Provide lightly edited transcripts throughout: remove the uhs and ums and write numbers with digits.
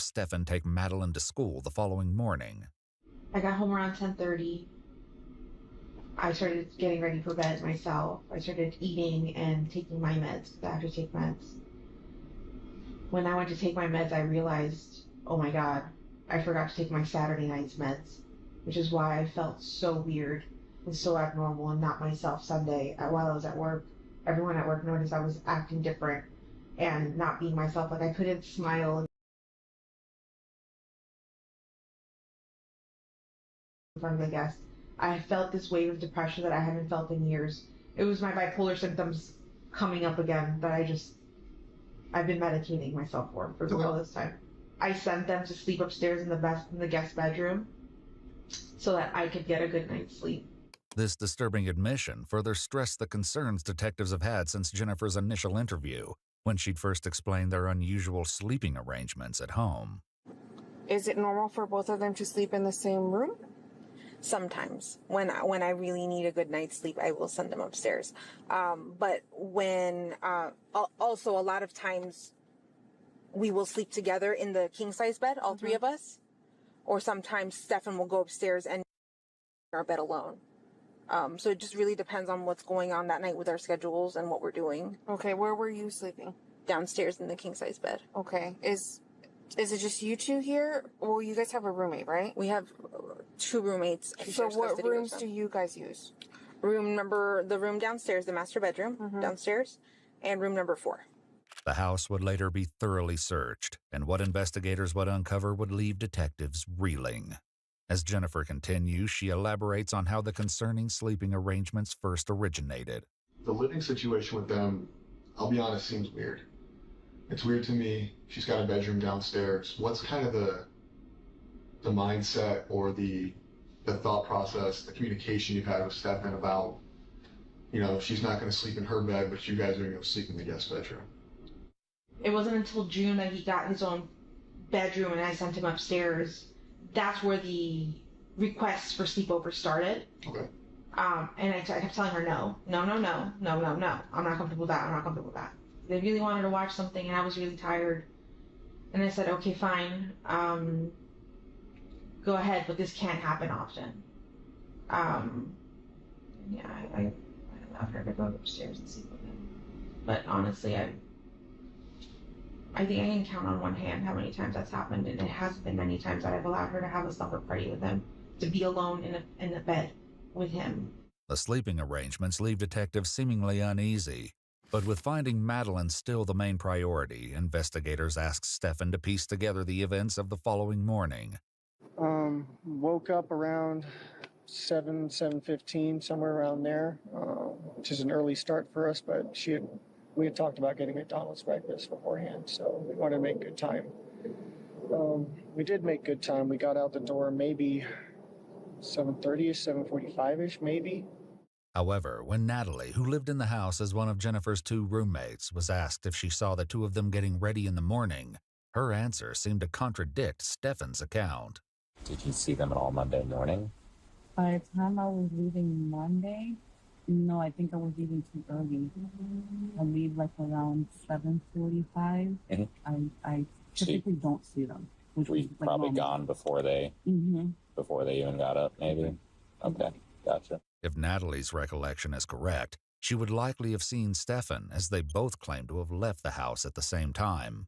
Stefan take Madeline to school the following morning. I got home around 10:30. I started getting ready for bed myself. I started eating and taking my meds because I have to take meds. When I went to take my meds, I realized, oh my God, I forgot to take my Saturday night's meds, which is why I felt so weird and so abnormal and not myself Sunday while I was at work. Everyone at work noticed I was acting different and not being myself. Like I couldn't smile in front of the guests. I felt this wave of depression that I hadn't felt in years. It was my bipolar symptoms coming up again that I've been medicating myself for all this time. I sent them to sleep upstairs in the guest bedroom so that I could get a good night's sleep. This disturbing admission further stressed the concerns detectives have had since Jennifer's initial interview, when she'd first explained their unusual sleeping arrangements at home. Is it normal for both of them to sleep in the same room? Sometimes when I really need a good night's sleep, I will send them upstairs. But when also a lot of times we will sleep together in the king size bed, all three of us, or sometimes Stefan will go upstairs and our bed alone. So it just really depends on what's going on that night with our schedules and what we're doing. Okay, where were you sleeping? Downstairs in the king size bed. Okay, is it just you two here? Well, you guys have a roommate, right? We have two roommates. So what rooms do you guys use? The room downstairs, the master bedroom downstairs, and room number 4. The house would later be thoroughly searched, and what investigators would uncover would leave detectives reeling. As Jennifer continues, she elaborates on how the concerning sleeping arrangements first originated. The living situation with them, I'll be honest, seems weird. It's weird to me. She's got a bedroom downstairs. What's kind of the mindset or the thought process, the communication you've had with Stefan about, she's not going to sleep in her bed, but you guys are going to go sleep in the guest bedroom? It wasn't until June that he got his own bedroom and I sent him upstairs. That's where the requests for sleepover started. Okay. And I kept telling her, no. I'm not comfortable with that. They really wanted to watch something and I was really tired. And I said, okay, fine. Go ahead, but this can't happen often. I allowed her to go upstairs and sleep with him. But honestly, I think I can count on one hand how many times that's happened, and it has been many times that I've allowed her to have a supper party with him, to be alone in a bed with him. The sleeping arrangements leave detectives seemingly uneasy, but with finding Madeline still the main priority, investigators ask Stefan to piece together the events of the following morning. Woke up around 7:15, somewhere around there, which is an early start for us, but we had talked about getting McDonald's breakfast beforehand, so we wanted to make good time. We did make good time. We got out the door maybe 7:30ish, 7:45ish, maybe. However, when Natalie, who lived in the house as one of Jennifer's two roommates, was asked if she saw the two of them getting ready in the morning, her answer seemed to contradict Stefan's account. Did you see them at all Monday morning? By the time I was leaving Monday, no, I think I was leaving too early. I leave like around 7:45. I typically don't see them. Which was like probably normal. Gone before they even got up, maybe? Okay, gotcha. If Natalie's recollection is correct, she would likely have seen Stefan, as they both claim to have left the house at the same time.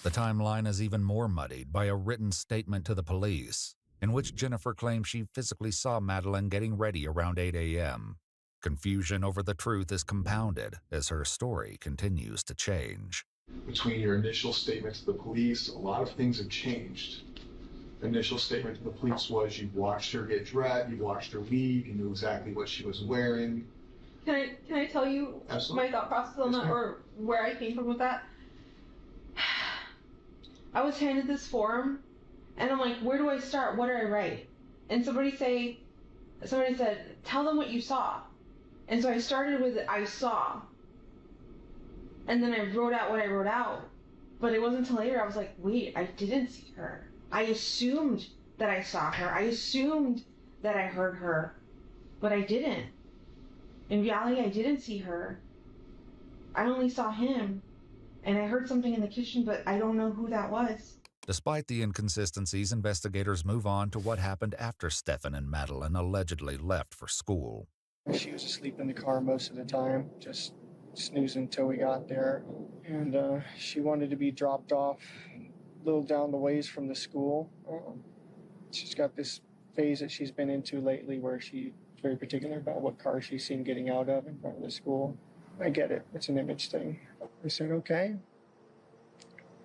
The timeline is even more muddied by a written statement to the police, in which Jennifer claims she physically saw Madeline getting ready around 8 a.m. Confusion over the truth is compounded as her story continues to change. Between your initial statement to the police, a lot of things have changed. The initial statement to the police was you watched her get dressed, you watched her leave, you knew exactly what she was wearing. Can I tell you Absolutely. my thought process on that, or where I came from with that? I was handed this form, and I'm like, where do I start? What do I write? And somebody said, tell them what you saw. And so I started with I saw. And then I wrote out what I wrote out. But it wasn't until later I was like, wait, I didn't see her. I assumed that I saw her. I assumed that I heard her. But I didn't. In reality, I didn't see her. I only saw him. And I heard something in the kitchen, but I don't know who that was. Despite the inconsistencies, investigators move on to what happened after Stefan and Madeline allegedly left for school. She was asleep in the car most of the time, just snoozing until we got there. And she wanted to be dropped off a little down the ways from the school. She's got this phase that she's been into lately where she's very particular about what car she's seen getting out of in front of the school. I get it. It's an image thing. I said, okay,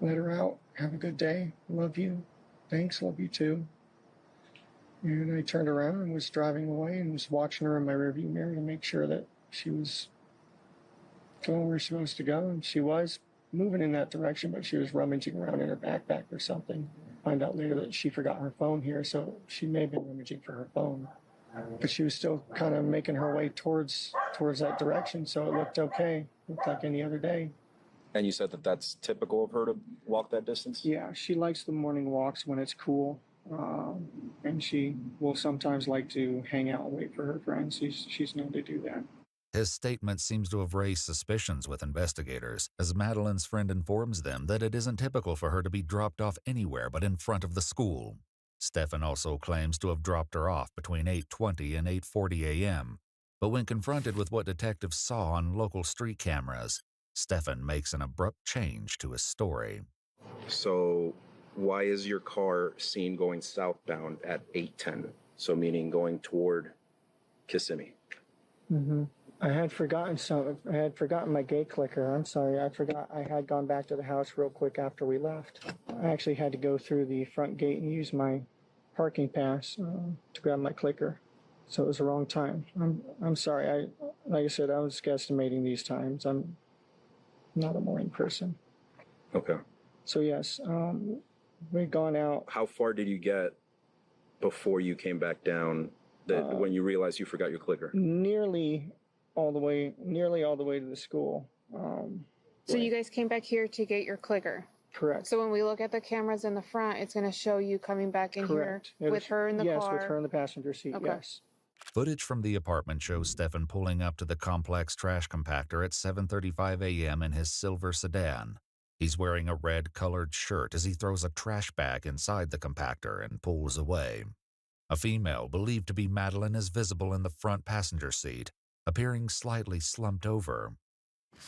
let her out. Have a good day. Love you. Thanks. Love you too. And I turned around and was driving away and was watching her in my rearview mirror to make sure that she was going where she's supposed to go. And she was moving in that direction, but she was rummaging around in her backpack or something. Find out later that she forgot her phone here, so she may have been rummaging for her phone. But she was still kind of making her way towards that direction, so it looked okay. Looked like any other day. And you said that that's typical of her to walk that distance? Yeah, she likes the morning walks when it's cool. And she will sometimes like to hang out and wait for her friends. She's known to do that. His statement seems to have raised suspicions with investigators, as Madeline's friend informs them that it isn't typical for her to be dropped off anywhere but in front of the school. Stefan also claims to have dropped her off between 8:20 and 8:40 a.m., but when confronted with what detectives saw on local street cameras, Stefan makes an abrupt change to his story. So why is your car seen going southbound at 8:10? So meaning going toward Kissimmee. Mm-hmm. I had forgotten my gate clicker. I'm sorry. I forgot. I had gone back to the house real quick after we left. I actually had to go through the front gate and use my parking pass to grab my clicker. So it was the wrong time. I'm sorry. Like I said, I was guesstimating these times. I'm not a morning person. Okay. So yes, we'd gone out. How far did you get before you came back down when you realized you forgot your clicker? Nearly all the way to the school. So you guys came back here to get your clicker? Correct. So when we look at the cameras in the front, it's going to show you coming back in Correct. here with her in the car? Yes, with her in the passenger seat, Okay. yes. Footage from the apartment shows Stefan pulling up to the complex trash compactor at 7:35 a.m. in his silver sedan. He's wearing a red-colored shirt as he throws a trash bag inside the compactor and pulls away. A female, believed to be Madeline, is visible in the front passenger seat, appearing slightly slumped over.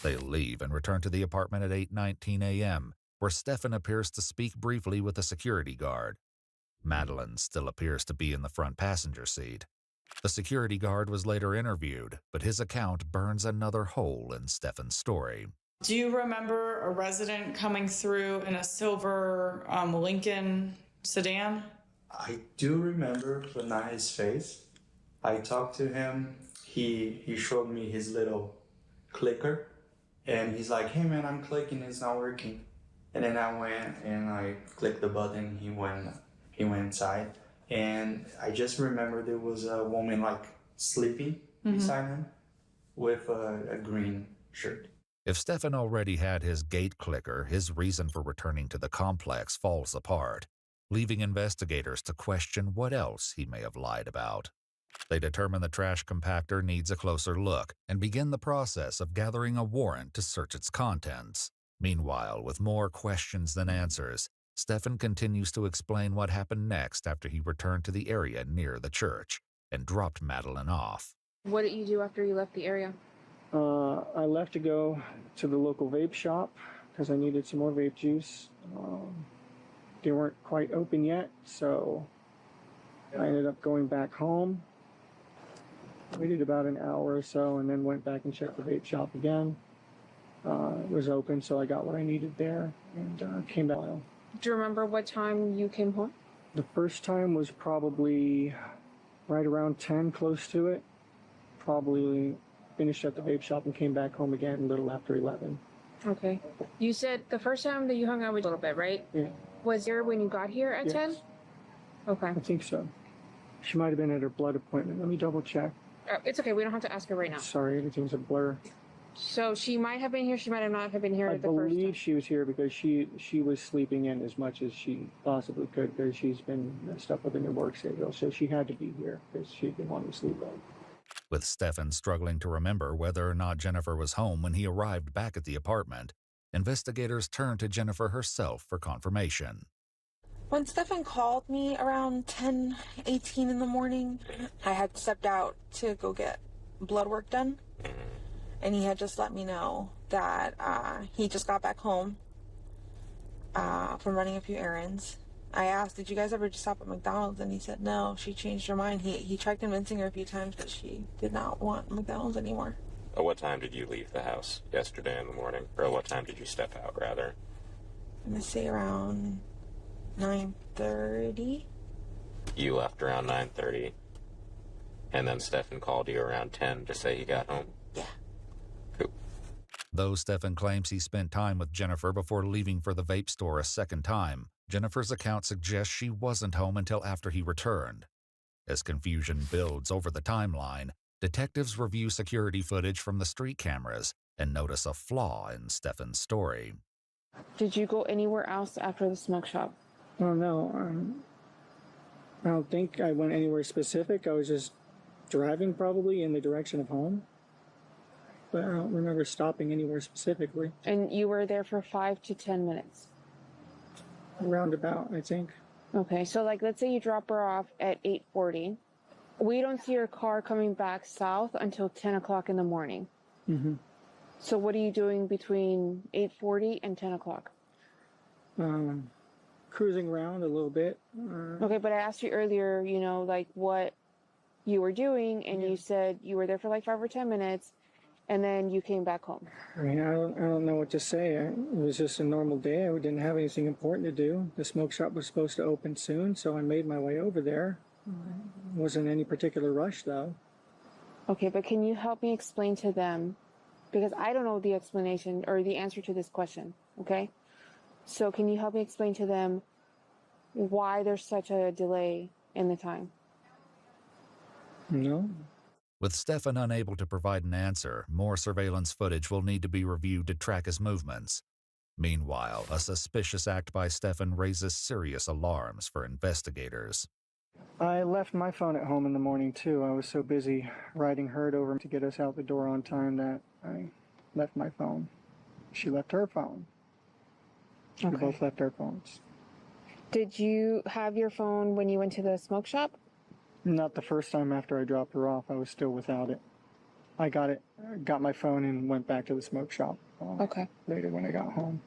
They leave and return to the apartment at 8:19 a.m., where Stefan appears to speak briefly with a security guard. Madeline still appears to be in the front passenger seat. The security guard was later interviewed, but his account burns another hole in Stefan's story. Do you remember a resident coming through in a silver Lincoln sedan? I do remember, but not his face. I talked to him. He showed me his little clicker, and he's like, "Hey man, I'm clicking, it's not working." And then I went and I clicked the button. He went inside, and I just remember there was a woman like sleeping beside him with a green shirt. If Stefan already had his gate clicker, his reason for returning to the complex falls apart, leaving investigators to question what else he may have lied about. They determine the trash compactor needs a closer look and begin the process of gathering a warrant to search its contents. Meanwhile, with more questions than answers, Stefan continues to explain what happened next after he returned to the area near the church and dropped Madeline off. What did you do after you left the area? I left to go to the local vape shop because I needed some more vape juice. They weren't quite open yet, so I ended up going back home. Waited about an hour or so and then went back and checked the vape shop again. It was open, so I got what I needed there and came back. Do you remember what time you came home? The first time was probably right around 10, close to it. Probably finished at the vape shop and came back home again a little after 11. Okay. You said the first time that you hung out with a little bit, right? Yeah. Was there when you got here at Yes. 10? Okay. I think so. She might have been at her blood appointment. Let me double check. It's okay. We don't have to ask her right now. Sorry, everything's a blur. So she might have been here. She might have not have been here I the first time. believe she was here because she was sleeping in as much as she possibly could because she's been messed up with a new work schedule. So she had to be here because she didn't want to sleep in. With Stefan struggling to remember whether or not Jennifer was home when he arrived back at the apartment, investigators turned to Jennifer herself for confirmation. When Stefan called me around 10:18 in the morning, I had stepped out to go get blood work done. And he had just let me know that he just got back home from running a few errands. I asked, did you guys ever just stop at McDonald's? And he said, no, she changed her mind. He tried convincing her a few times that she did not want McDonald's anymore. At what time did you leave the house yesterday in the morning? Or what time did you step out, rather? I'm going to say around 9:30. You left around 9:30. And then Stefan called you around 10 to say he got home? Yeah. Cool. Though Stefan claims he spent time with Jennifer before leaving for the vape store a second time, Jennifer's account suggests she wasn't home until after he returned. As confusion builds over the timeline, detectives review security footage from the street cameras and notice a flaw in Stefan's story. Did you go anywhere else after the smoke shop? Oh, no. I don't think I went anywhere specific. I was just driving probably in the direction of home. But I don't remember stopping anywhere specifically. And you were there for 5 to 10 minutes? Roundabout, I think. Okay, so like let's say you drop her off at 8:40. We don't see your car coming back south until 10 o'clock in the morning. Mm-hmm. So what are you doing between 8:40 and 10 o'clock? Cruising around a little bit. Okay, but I asked you earlier, you know, like what you were doing, and you said you were there for like 5 or 10 minutes, and then you came back home. I mean, I don't know what to say. It was just a normal day. I didn't have anything important to do. The smoke shop was supposed to open soon, so I made my way over there. Wasn't any particular rush, though. Okay, but can you help me explain to them, because I don't know the explanation or the answer to this question, okay? So can you help me explain to them why there's such a delay in the time? No. With Stefan unable to provide an answer, more surveillance footage will need to be reviewed to track his movements. Meanwhile, a suspicious act by Stefan raises serious alarms for investigators. I left my phone at home in the morning, too. I was so busy riding herd over to get us out the door on time that I left my phone. She left her phone. Okay. We both left our phones. Did you have your phone when you went to the smoke shop? Not the first time after I dropped her off. I was still without it. I got my phone and went back to the smoke shop. Okay. Later when I got home.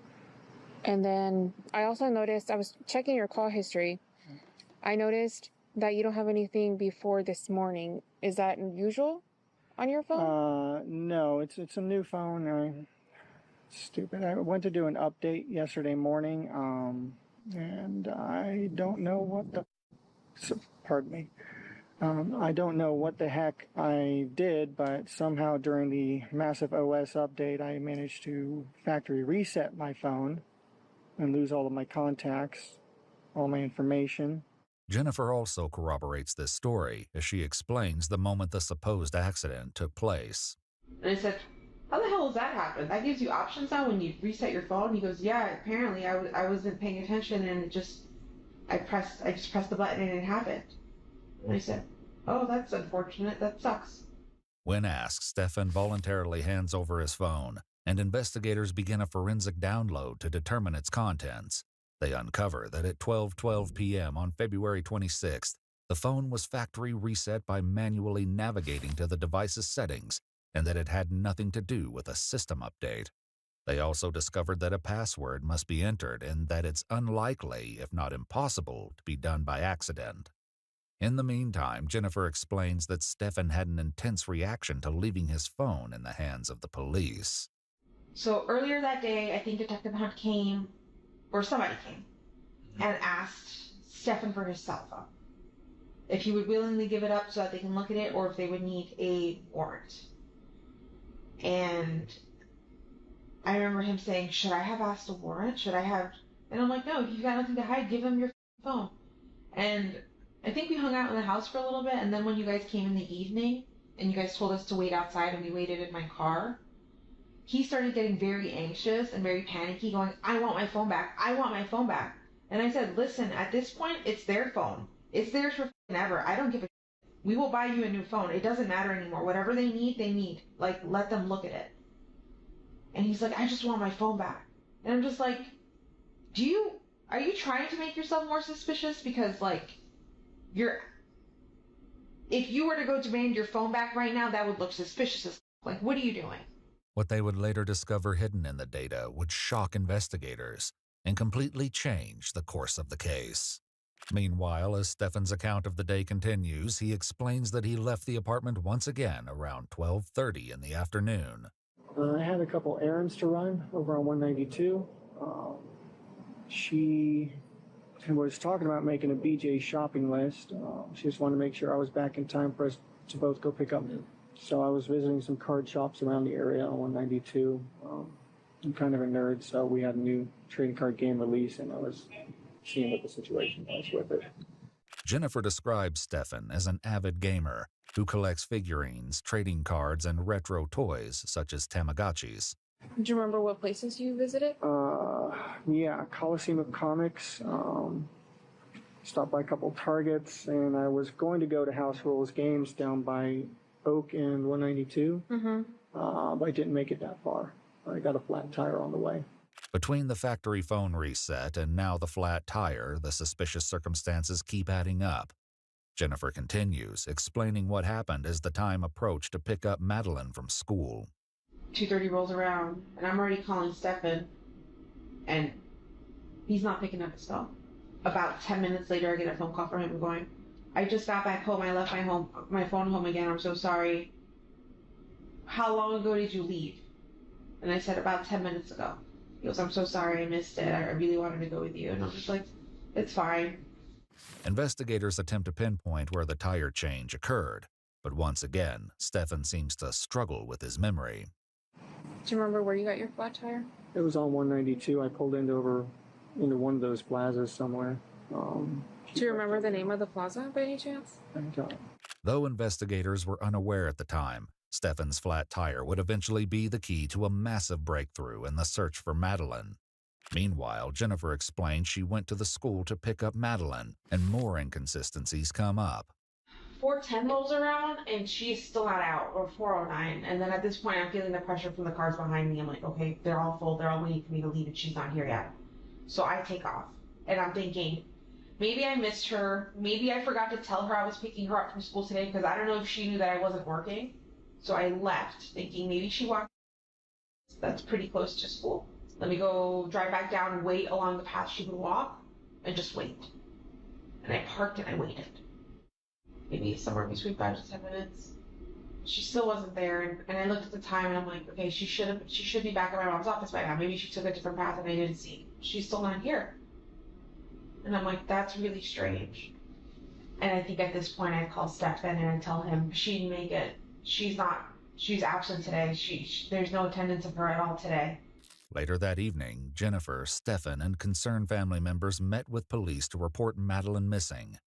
And then I also noticed, I was checking your call history. I noticed that you don't have anything before this morning. Is that unusual on your phone? No, it's a new phone. Stupid. I went to do an update yesterday morning, and I don't know what the... Pardon me. I don't know what the heck I did, but somehow during the massive OS update, I managed to factory reset my phone and lose all of my contacts, all my information. Jennifer also corroborates this story as she explains the moment the supposed accident took place. And I said, how the hell does that happen? That gives you options now when you reset your phone? He goes, yeah, apparently I wasn't paying attention and I just pressed the button and it happened. And I said, oh, that's unfortunate. That sucks. When asked, Stefan voluntarily hands over his phone, and investigators begin a forensic download to determine its contents. They uncover that at 12:12 p.m. on February 26th, the phone was factory reset by manually navigating to the device's settings, and that it had nothing to do with a system update. They also discovered that a password must be entered and that it's unlikely, if not impossible, to be done by accident. In the meantime, Jennifer explains that Stefan had an intense reaction to leaving his phone in the hands of the police. So earlier that day, I think Detective Hunt came, or somebody came, and asked Stefan for his cell phone. If he would willingly give it up so that they can look at it, or if they would need a warrant. And I remember him saying, should I have asked a warrant? Should I have... And I'm like, no, if you've got nothing to hide, give him your phone. And I think we hung out in the house for a little bit, and then when you guys came in the evening, and you guys told us to wait outside, and we waited in my car, he started getting very anxious and very panicky, going, I want my phone back. I want my phone back. And I said, listen, at this point, it's their phone. It's theirs for ever. I don't give a shit. We will buy you a new phone. It doesn't matter anymore. Whatever they need, they need. Like, let them look at it. And he's like, I just want my phone back. And I'm just like, Are you trying to make yourself more suspicious? Because, like, if you were to go demand your phone back right now, that would look suspicious as like, what are you doing? What they would later discover hidden in the data would shock investigators and completely change the course of the case. Meanwhile, as Stefan's account of the day continues, he explains that he left the apartment once again around 12:30 in the afternoon. I had a couple errands to run over on 192. She was talking about making a BJ shopping list. She just wanted to make sure I was back in time for us to both go pick up. So I was visiting some card shops around the area on 192. I'm kind of a nerd, so we had a new trading card game release, and I was seeing what the situation was with it. Jennifer describes Stefan as an avid gamer who collects figurines, trading cards, and retro toys such as Tamagotchis. Do you remember what places you visited? Yeah, Coliseum of Comics. Stopped by a couple Targets, and I was going to go to House Rules Games down by Oak and 192. But I didn't make it that far. I got a flat tire on the way. Between the factory phone reset and now the flat tire, the suspicious circumstances keep adding up. Jennifer continues, explaining what happened as the time approached to pick up Madeline from school. 2:30 rolls around, and I'm already calling Stefan, and he's not picking up his phone. About 10 minutes later, I get a phone call from him going, I just got back home. I left my phone home again. I'm so sorry. How long ago did you leave? And I said, about 10 minutes ago. He goes, I'm so sorry, I missed it. I really wanted to go with you. And I'm just like, it's fine. Investigators attempt to pinpoint where the tire change occurred, but once again, Stefan seems to struggle with his memory. Do you remember where you got your flat tire? It was on 192. I pulled into one of those plazas somewhere. Do you remember the name of the plaza by any chance? Though investigators were unaware at the time, Stefan's flat tire would eventually be the key to a massive breakthrough in the search for Madeline. Meanwhile, Jennifer explained she went to the school to pick up Madeline, and more inconsistencies come up. 4:10 rolls around, and she's still not out, or 4:09. And then at this point, I'm feeling the pressure from the cars behind me. I'm like, okay, they're all full. They're all waiting for me to leave, and she's not here yet. So I take off, and I'm thinking, maybe I missed her. Maybe I forgot to tell her I was picking her up from school today, because I don't know if she knew that I wasn't working. So I left, thinking maybe she walked. That's pretty close to school. Let me go drive back down, wait along the path she would walk, and just wait. And I parked and I waited. Maybe somewhere between 5 to 10 minutes. She still wasn't there, and I looked at the time and I'm like, okay, she should be back at my mom's office by now. Maybe she took a different path and I didn't see. She's still not here. And I'm like, that's really strange. And I think at this point I call Stefan and I tell him she didn't make it. She's absent today. There's no attendance of her at all today. Later that evening, Jennifer, Stefan, and concerned family members met with police to report Madeline missing.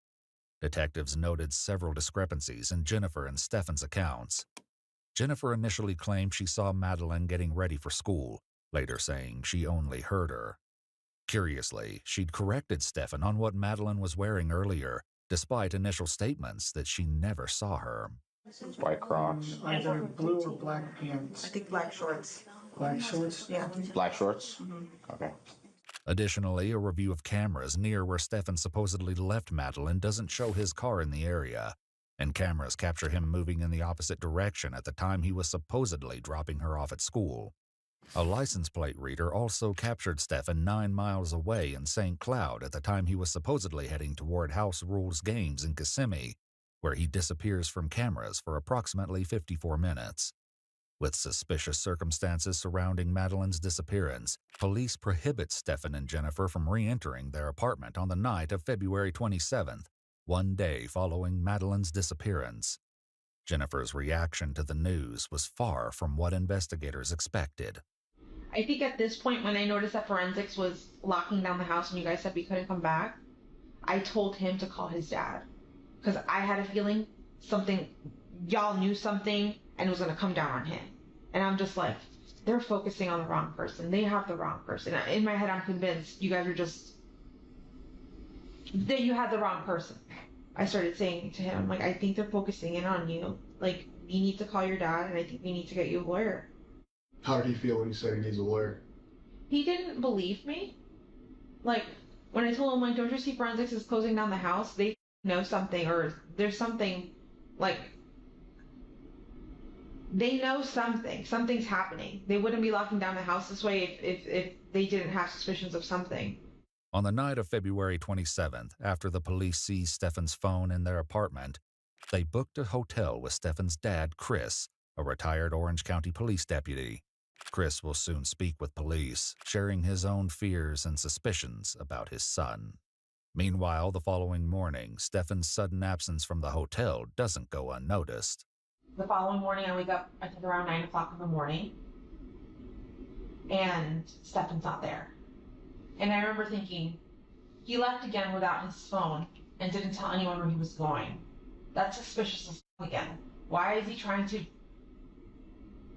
Detectives noted several discrepancies in Jennifer and Stefan's accounts. Jennifer initially claimed she saw Madeline getting ready for school, later saying she only heard her. Curiously, she'd corrected Stefan on what Madeline was wearing earlier, despite initial statements that she never saw her. White Crocs. Either blue or black pants. I think black shorts. Black shorts? Yeah. Black shorts? Okay. Additionally, a review of cameras near where Stefan supposedly left Madeline doesn't show his car in the area, and cameras capture him moving in the opposite direction at the time he was supposedly dropping her off at school. A license plate reader also captured Stefan 9 miles away in St. Cloud at the time he was supposedly heading toward House Rules Games in Kissimmee, where he disappears from cameras for approximately 54 minutes. With suspicious circumstances surrounding Madeline's disappearance, police prohibit Stefan and Jennifer from re-entering their apartment on the night of February 27th, one day following Madeline's disappearance. Jennifer's reaction to the news was far from what investigators expected. I think at this point, when I noticed that forensics was locking down the house and you guys said we couldn't come back, I told him to call his dad. Because I had a feeling y'all knew something, and it was going to come down on him. And I'm just like, they're focusing on the wrong person. They have the wrong person. In my head, I'm convinced you guys are that you had the wrong person. I started saying to him, like, I think they're focusing in on you. Like, you need to call your dad, and I think we need to get you a lawyer. How did he feel when you said he needs a lawyer? He didn't believe me. Like, When I told them, like, don't you see forensics is closing down the house? They know something, or there's something, like, they know something. Something's happening. They wouldn't be locking down the house this way if they didn't have suspicions of something. On the night of February 27th, after the police seized Stefan's phone in their apartment, they booked a hotel with Stefan's dad, Chris, a retired Orange County police deputy. Chris will soon speak with police, sharing his own fears and suspicions about his son. Meanwhile, the following morning, Stefan's sudden absence from the hotel doesn't go unnoticed. The following morning, I wake up, I think around 9 o'clock in the morning, and Stefan's not there. And I remember thinking, he left again without his phone and didn't tell anyone where he was going. That's suspicious as again. Why is he trying to...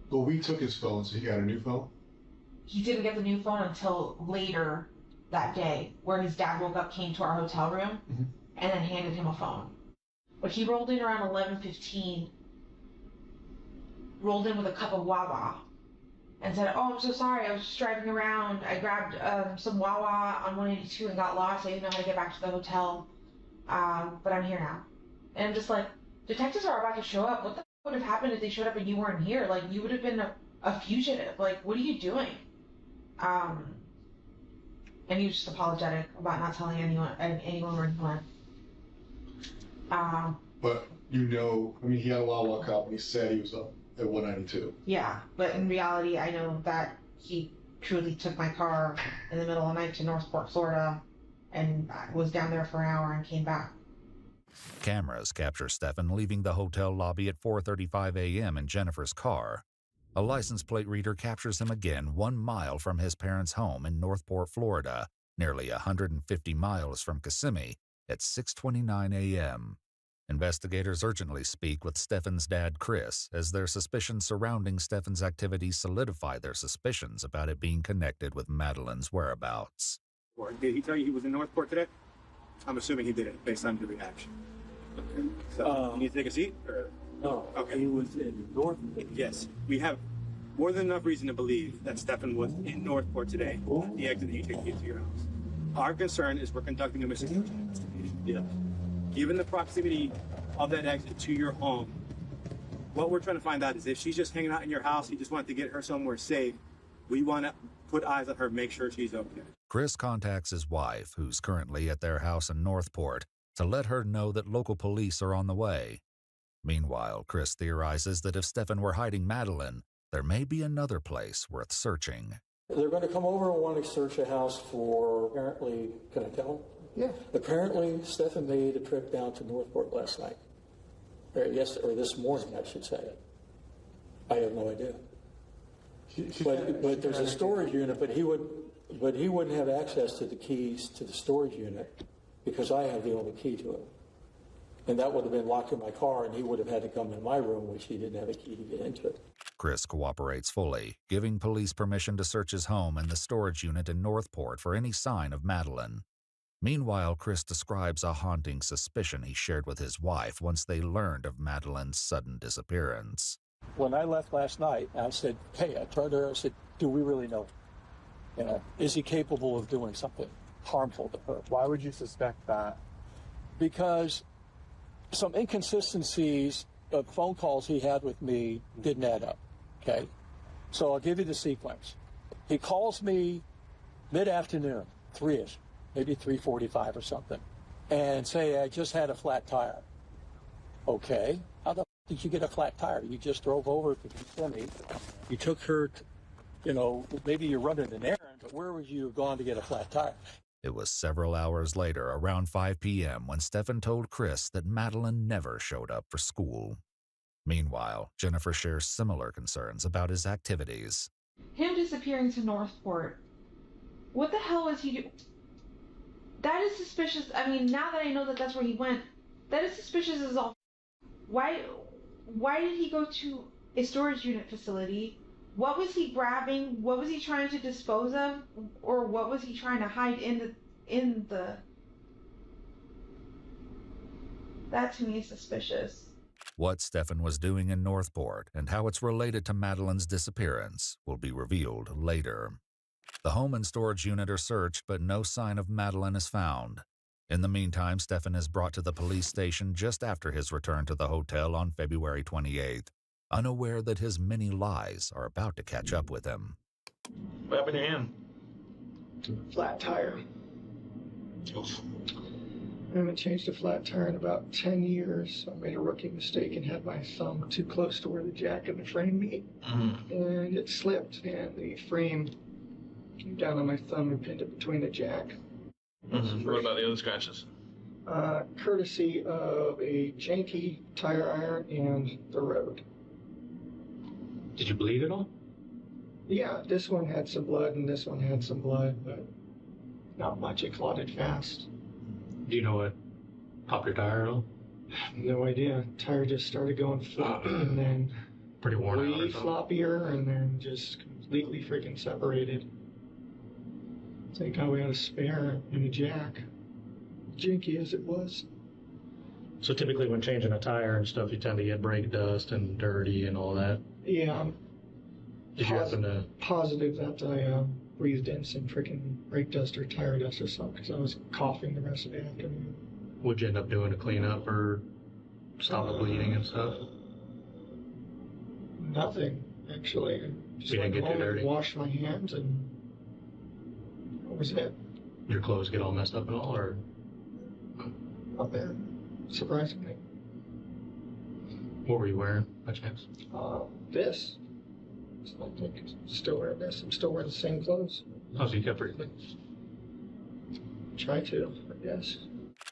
Well, we took his phone, so he got a new phone? He didn't get the new phone until later that day, where his dad woke up, came to our hotel room, and then handed him a phone. But he rolled in around 11:15, rolled in with a cup of Wawa, and said, "Oh, I'm so sorry, I was just driving around. I grabbed some Wawa on 182 and got lost. I didn't know how to get back to the hotel, but I'm here now." And I'm just like, detectives are about to show up. What the would have happened if they showed up and you weren't here? Like, you would have been a fugitive. Like, what are you doing? And he was just apologetic about not telling anyone where he went. But you know, I mean, he had a Wawa cup and he said he was up at 192. Yeah, but in reality, I know that he truly took my car in the middle of the night to Northport, Florida, and was down there for an hour and came back. Cameras capture Stefan leaving the hotel lobby at 4:35 a.m. in Jennifer's car. A license plate reader captures him again 1 mile from his parents' home in Northport, Florida, nearly 150 miles from Kissimmee, at 6:29 a.m. Investigators urgently speak with Stefan's dad, Chris, as their suspicions surrounding Stefan's activities solidify their suspicions about it being connected with Madeline's whereabouts. Did he tell you he was in Northport today? I'm assuming he did it based on your reaction. Okay. So, you need to take a seat? Or? No, okay. He was in Northport. Yes, we have more than enough reason to believe that Stefan was in Northport today at the exit that you take you to your house. Our concern is we're conducting a missing person investigation. Yeah. Given the proximity of that exit to your home, what we're trying to find out is if she's just hanging out in your house, you just want to get her somewhere safe, we want to put eyes on her, make sure she's okay. Chris contacts his wife, who's currently at their house in Northport, to let her know that local police are on the way. Meanwhile, Chris theorizes that if Stefan were hiding Madeline, there may be another place worth searching. They're going to come over and want to search a house for, apparently, can I tell them? Yeah. Apparently, Stefan made a trip down to Northport last night. Or this morning, I should say. I have no idea. But there's a storage unit, but he wouldn't have access to the keys to the storage unit because I have the only key to it. And that would have been locked in my car, and he would have had to come in my room, which he didn't have a key to get into it. Chris cooperates fully, giving police permission to search his home and the storage unit in Northport for any sign of Madeline. Meanwhile, Chris describes a haunting suspicion he shared with his wife once they learned of Madeline's sudden disappearance. When I left last night, I said, hey, I told her, I said, do we really know? You know, is he capable of doing something harmful to her? Why would you suspect that? Because some inconsistencies of phone calls he had with me didn't add up, okay? So I'll give you the sequence. He calls me mid-afternoon, 3-ish, maybe 3:45 or something, and say, I just had a flat tire. Okay, how the did you get a flat tire? You just drove over to Kissimmee. You took her, maybe you're running an errand, but where would you have gone to get a flat tire? It was several hours later, around 5 p.m., when Stefan told Chris that Madeline never showed up for school. Meanwhile, Jennifer shares similar concerns about his activities. Him disappearing to Northport. What the hell is he doing? That is suspicious. I mean, now that I know that that's where he went, that is suspicious as all. Why did he go to a storage unit facility? What was he grabbing? What was he trying to dispose of? Or what was he trying to hide in the... That to me is suspicious. What Stefan was doing in Northport and how it's related to Madeline's disappearance will be revealed later. The home and storage unit are searched, but no sign of Madeline is found. In the meantime, Stefan is brought to the police station just after his return to the hotel on February 28th, unaware that his many lies are about to catch up with him. What happened to your hand? Flat tire. Oof. I haven't changed a flat tire in about 10 years. I made a rookie mistake and had my thumb too close to where the jack and the frame meet. And it slipped, and the frame came down on my thumb and pinned it between the jack. What about the other scratches? Courtesy of a janky tire iron and the road. Did you bleed at all? Yeah, this one had some blood and this one had some blood, but not much. It clotted fast. Do you know what popped your tire at all? No idea. Tire just started going floppy and then Pretty worn out or way something? floppier and then just completely freaking separated. Thank God we had a spare and a jack. Jinky as it was. So typically when changing a tire and stuff, you tend to get brake dust and dirty and all that. Yeah, I'm Did you happen to... positive that I breathed in some freaking brake dust or tire dust or something because I was coughing the rest of the afternoon. What'd you end up doing to clean up or stop the bleeding and stuff? Nothing, actually. I just You didn't went get too home dirty? and washed my hands and that was it. Your clothes get all messed up and all, or... Not there, surprisingly. What were you wearing, by chance? This. I think I'm still wearing this. I'm still wearing the same clothes. Oh, so you kept pretty clean. Try to, I guess.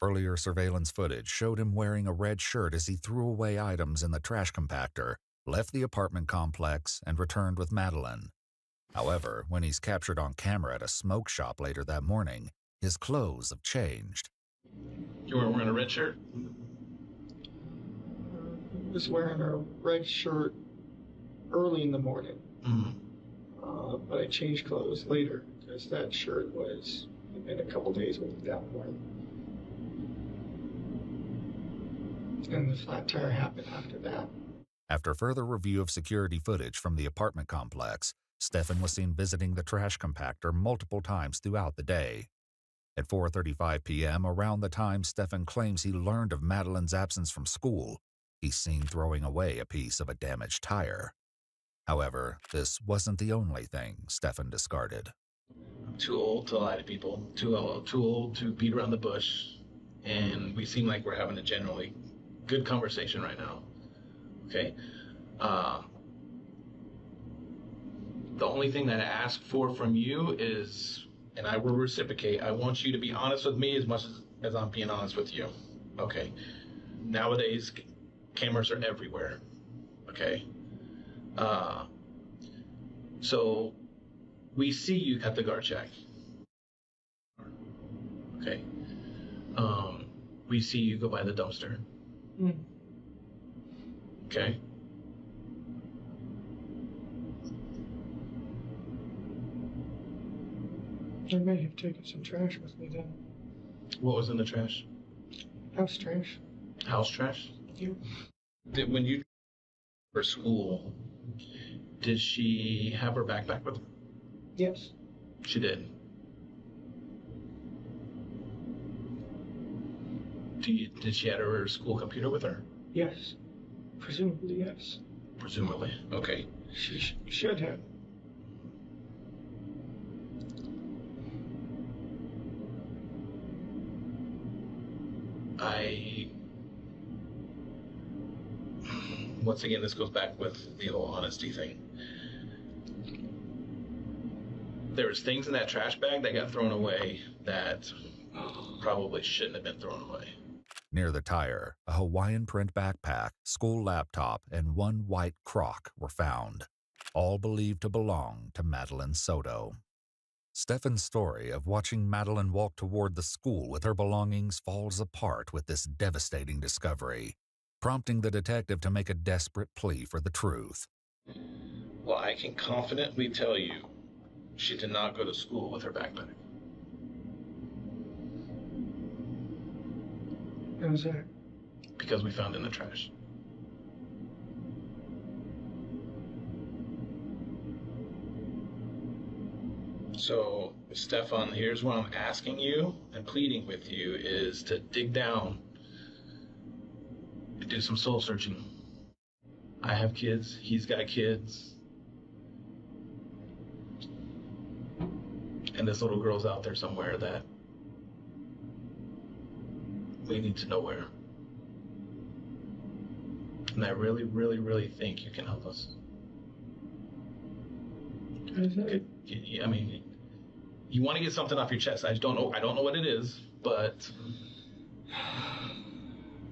Earlier surveillance footage showed him wearing a red shirt as he threw away items in the trash compactor, left the apartment complex, and returned with Madeline. However, when he's captured on camera at a smoke shop later that morning, his clothes have changed. You weren't wearing a red shirt? I was wearing a red shirt early in the morning. But I changed clothes later because that shirt was in a couple days with that one. And the flat tire happened after that. After further review of security footage from the apartment complex, Stefan was seen visiting the trash compactor multiple times throughout the day. At 4:35 p.m., around the time Stefan claims he learned of Madeline's absence from school, he's seen throwing away a piece of a damaged tire. However, this wasn't the only thing Stefan discarded. I'm too old to lie to people, too old to beat around the bush, and we seem like we're having a generally good conversation right now. Okay? The only thing that I ask for from you is, and I will reciprocate, I want you to be honest with me as much as I'm being honest with you. Okay? Nowadays, cameras are everywhere. Okay? So we see you at the guard check. Okay. We see you go by the dumpster. Okay. I may have taken some trash with me then. What was in the trash? House trash. House trash? Yeah. When you for school, did she have her backpack with her? Yes. She did. Did she have her school computer with her? Yes. Presumably, yes. Presumably. Okay. She should have. Once again, this goes back with the whole honesty thing. There was things in that trash bag that got thrown away that probably shouldn't have been thrown away. Near the tire, a Hawaiian print backpack, school laptop, and one white crock were found, all believed to belong to Madeline Soto. Stefan's story of watching Madeline walk toward the school with her belongings falls apart with this devastating discovery, prompting the detective to make a desperate plea for the truth. Well, I can confidently tell you she did not go to school with her backpack. How's that? Because we found it in the trash. So, Stefan, here's what I'm asking you and pleading with you is to dig down and do some soul searching. I have kids. He's got kids. And this little girl's out there somewhere that we need to know where. And I really, really, really think you can help us. I mean, you want to get something off your chest. I don't know what it is, but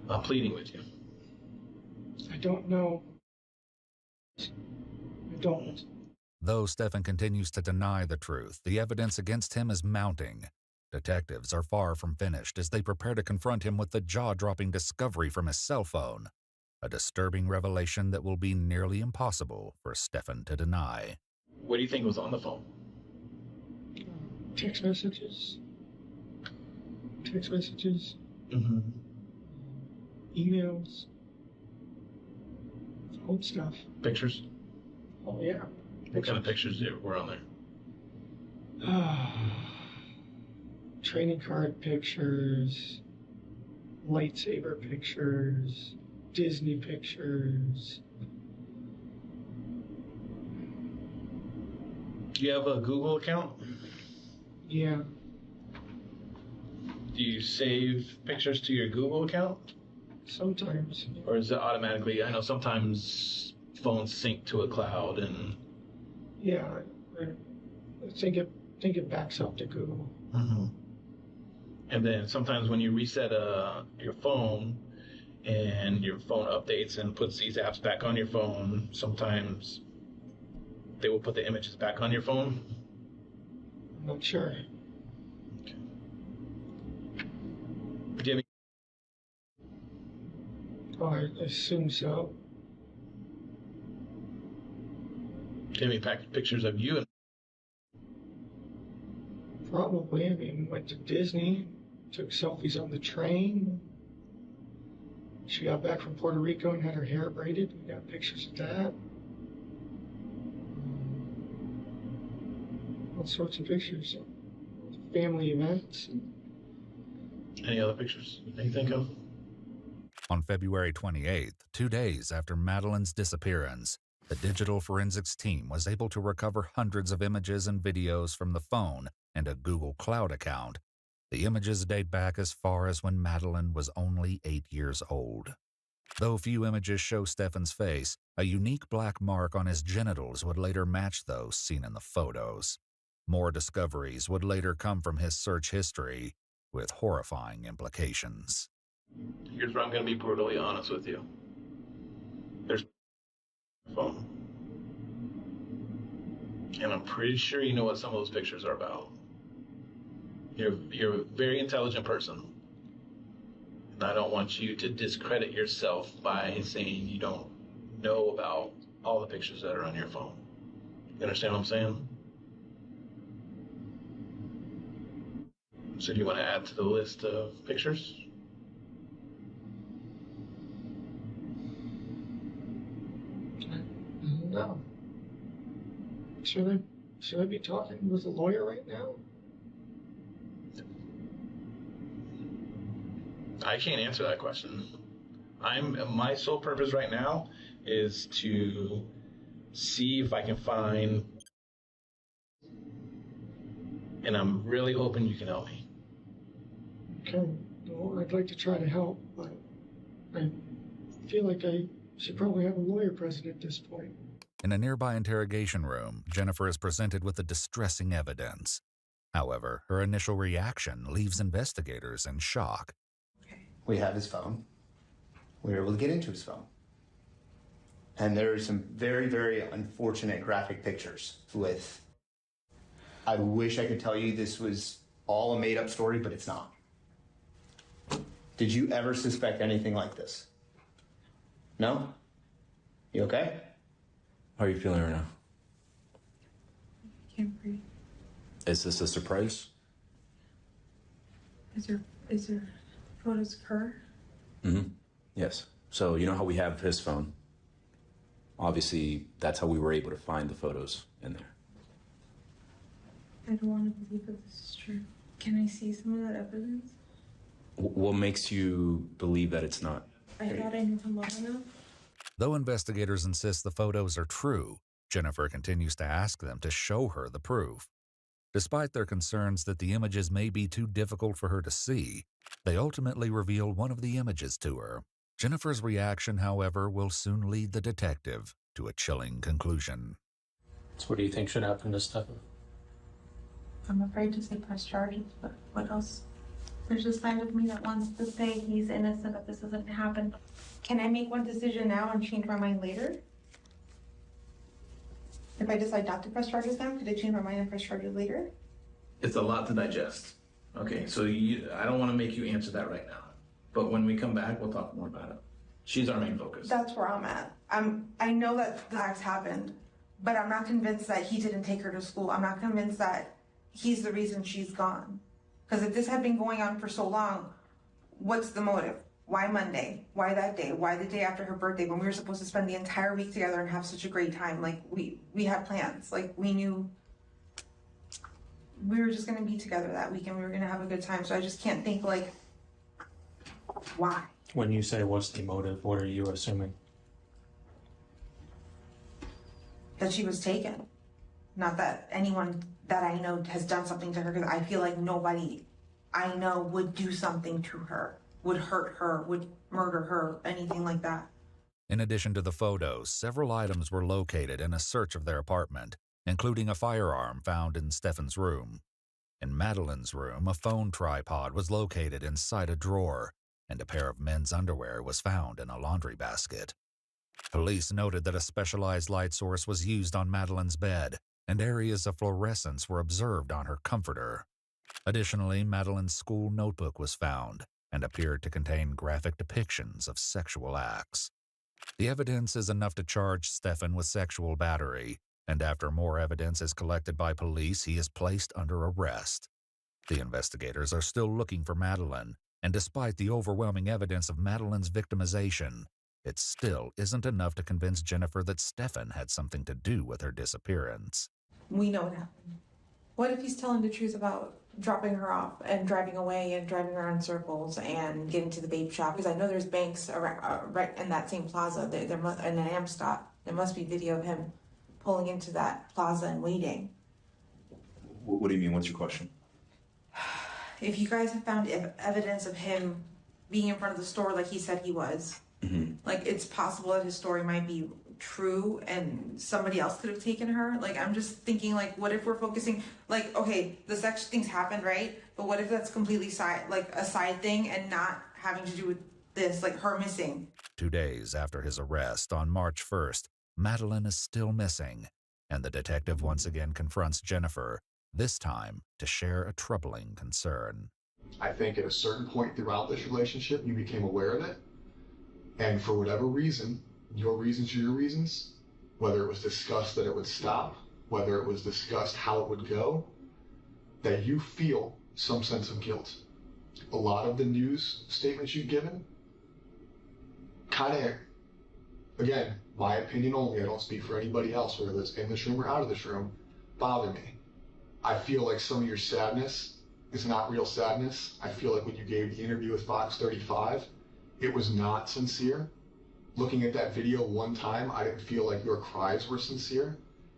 I'm pleading with you. I don't know. I don't. Though Stefan continues to deny the truth, the evidence against him is mounting. Detectives are far from finished as they prepare to confront him with the jaw-dropping discovery from his cell phone, a disturbing revelation that will be nearly impossible for Stefan to deny. What do you think was on the phone? Text messages. Mm-hmm. Emails. Old stuff. Pictures? Oh, yeah. What kind of pictures were on there? Training card pictures. Lightsaber pictures. Disney pictures. Do you have a Google account? Yeah. Do you save pictures to your Google account? Sometimes. Or is it automatically? I know sometimes phones sync to a cloud and... Yeah, I think it backs up to Google. Mm-hmm. And then sometimes when you reset your phone and your phone updates and puts these apps back on your phone, sometimes they will put the images back on your phone. I'm not sure. Okay. Do you have Oh, I assume so. any pictures of you? Probably. I mean, went to Disney, took selfies on the train. She got back from Puerto Rico and had her hair braided. We got pictures of that. All sorts of pictures. Family events. Any other pictures you can think of? On February 28th, 2 days after Madeline's disappearance, the digital forensics team was able to recover hundreds of images and videos from the phone and a Google Cloud account. The images date back as far as when Madeline was only 8 years old. Though few images show Stefan's face, a unique black mark on his genitals would later match those seen in the photos. More discoveries would later come from his search history, with horrifying implications. Here's where I'm going to be brutally honest with you. There's a phone. And I'm pretty sure you know what some of those pictures are about. You're a very intelligent person. And I don't want you to discredit yourself by saying you don't know about all the pictures that are on your phone. You understand what I'm saying? So do you want to add to the list of pictures? No. Should I be talking with a lawyer right now? I can't answer that question. My sole purpose right now is to see if I can find, and I'm really hoping you can help me. Okay. Well, I'd like to try to help, but I feel like I should probably have a lawyer present at this point. In a nearby interrogation room, Jennifer is presented with the distressing evidence. However, her initial reaction leaves investigators in shock. We have his phone. We were able to get into his phone. And there are some very, very unfortunate graphic pictures with... I wish I could tell you this was all a made-up story, but it's not. Did you ever suspect anything like this? No? You okay? How are you feeling right now? I can't breathe. Is this a surprise? Is there photos of her? Mm-hmm. Yes. So you know how we have his phone? Obviously, that's how we were able to find the photos in there. I don't want to believe that this is true. Can I see some of that evidence? What makes you believe that it's not? I thought I knew him long enough. Though investigators insist the photos are true, Jennifer continues to ask them to show her the proof. Despite their concerns that the images may be too difficult for her to see, they ultimately reveal one of the images to her. Jennifer's reaction, however, will soon lead the detective to a chilling conclusion. So what do you think should happen to Stefan? I'm afraid to say press charges, but what else? There's a side of me that wants to say he's innocent, that this doesn't happen. Can I make one decision now and change my mind later? If I decide not to press charges now, could I change my mind and press charges later? It's a lot to digest. Okay, so I don't want to make you answer that right now. But when we come back, we'll talk more about it. She's our main focus. That's where I'm at. I know that the acts happened, but I'm not convinced that he didn't take her to school. I'm not convinced that he's the reason she's gone. Because if this had been going on for so long, what's the motive? Why Monday? Why that day? Why the day after her birthday when we were supposed to spend the entire week together and have such a great time? Like, we had plans. Like, we knew we were just going to be together that week and we were going to have a good time. So I just can't think, like, why? When you say what's the motive, what are you assuming? That she was taken. Not that anyone that I know has done something to her, because I feel like nobody I know would do something to her, would hurt her, would murder her, anything like that. In addition to the photos, several items were located in a search of their apartment, including a firearm found in Stefan's room. In Madeline's room, a phone tripod was located inside a drawer, and a pair of men's underwear was found in a laundry basket. Police noted that a specialized light source was used on Madeline's bed, and areas of fluorescence were observed on her comforter. Additionally, Madeline's school notebook was found and appeared to contain graphic depictions of sexual acts. The evidence is enough to charge Stefan with sexual battery, and after more evidence is collected by police, he is placed under arrest. The investigators are still looking for Madeline, and despite the overwhelming evidence of Madeline's victimization, it still isn't enough to convince Jennifer that Stefan had something to do with her disappearance. We know what happened. What if he's telling the truth about dropping her off and driving away and driving around in circles and getting to the vape shop? Because I know there's banks around, right in that same plaza. There must, in an Am stop, there must be video of him pulling into that plaza and waiting. What do you mean? What's your question? If you guys have found evidence of him being in front of the store like he said he was, like, it's possible that his story might be true and somebody else could have taken her. Like, I'm just thinking, like, what if we're focusing, like, okay, the sex things happened, right? But what if that's completely a side thing and not having to do with this, like her missing? 2 days after his arrest on March 1st, Madeline is still missing, and the detective once again confronts Jennifer, this time to share a troubling concern. I think at a certain point throughout this relationship, you became aware of it. And for whatever reason, your reasons are your reasons, whether it was discussed that it would stop, whether it was discussed how it would go, that you feel some sense of guilt. A lot of the news statements you've given kind of, again, my opinion only, I don't speak for anybody else, whether it's in this room or out of this room, bother me. I feel like some of your sadness is not real sadness. I feel like when you gave the interview with Fox 35, it was not sincere. Looking at that video one time, I didn't feel like your cries were sincere.